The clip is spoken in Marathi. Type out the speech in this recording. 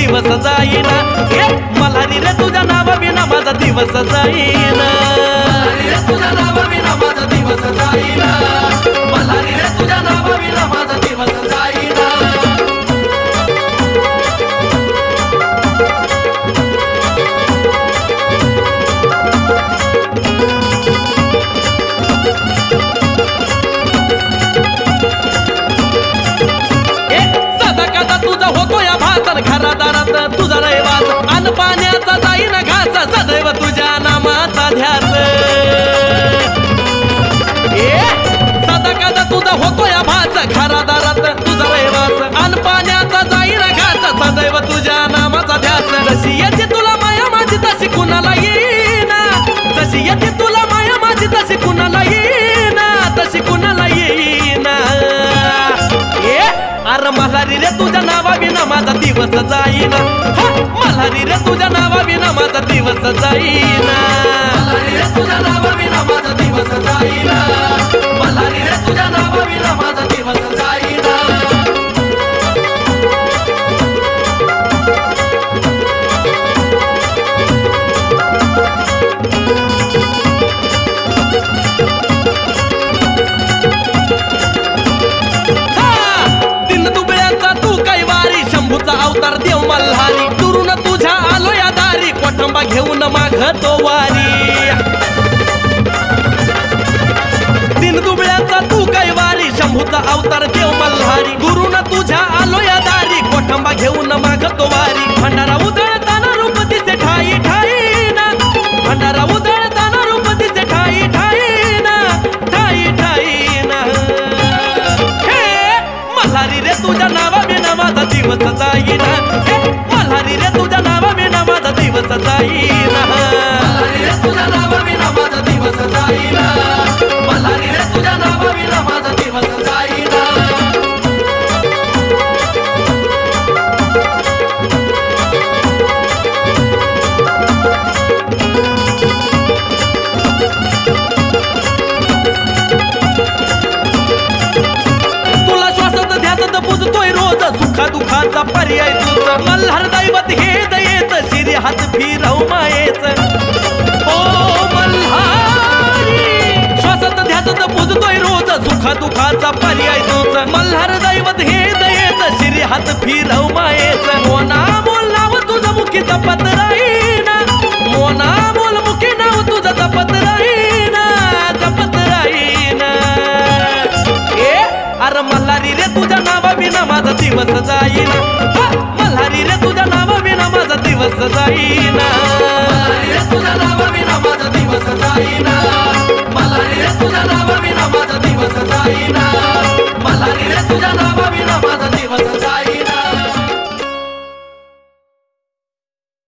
दिवस जाईना, हे मल्हारी रे तुझ्या नावाविना माझा दिवस जाईना, मल्हारी रे तुझ्या नावाविना माझा दिवस जाईना, मल्हारी रे तुझ्या नावाविना माझा दिवस जाईना. घरादारात तुझा रहिवास अन्न पाण्याचा जाईना घास, सदैव तुझ्या नामाचा ध्यास. सदा कदा तुझा होतोय भास, घरादारात तुझा रहिवास अन्न पाण्याचा जाईना घास, सदैव तुझ्या नामाचा ध्यास. जशी येते तुला माया माझी तशी कुणाला येईना, जशी येते तुला माया माझी तशी कुणाला येईना, तशी कुणाला येईना. अरे मल्हारी रे तुझ्या नावाविना माझा दिवस जाईना, मल्हारी रे तुझ्या नावाविना माझा दिवस जाईना, मल्हारी रे तुझ्या नावाविना माझा दिवस जाईना, मल्हारी रे तुझ्या नावाविना माझा दिवस जाईना. अवतार देव मल्हारी, दुरून तुझ्या आलो या दारी, कोठंबा घेऊन मागतो वारी. दिन दुबळ्याचा तू काय वारी, शंभूचा अवतार देव मल्हारी, दुरून तुझ्या आलो या दारी, कोठंबा घेऊन मागतो वारी. भंडारा उधळताना रूप दिसे ठाई ठाईना, भंडारा उधळताना रूप दिसे ठाई ठाईना, ठाई ठाईना. हे मल्हारी रे तुझ्या नावाविना माझा दिवस जाईना, मल्हारी रे तुझ्या नावाविना माझा दिवस जाईना, मल्हारी रे तुझ्या नावाविना माझा दिवस जाईना, मल्हारी रे तुझ्या नावाविना माझा दिवस जाईना. तुला श्वासत ध्यासत बुजतोय रोज, सुखा दुखाचा पर्याय तुझ मल्हार दैवत हे दयेत, शिरी हात फिरव मायेच. ओ मल्हारी श्वासत ध्यासत बुजतोय रोज, सुखा दुखाचा पर्याय तुझ मल्हार दैवत हे दयेत, शिरी हात फिरव मायेच. मोना बोल नाव तुझं मुखी जपत राहीना, मोना बोल मुखी नाव तुझं जपत राहीना, जपत राहीना. अरे मल्हारी रे तुझ्या नावाविना माझा दिवस जाईना, मल्हारी रे तुझ्या नावाविना माझा दिवस जाईना.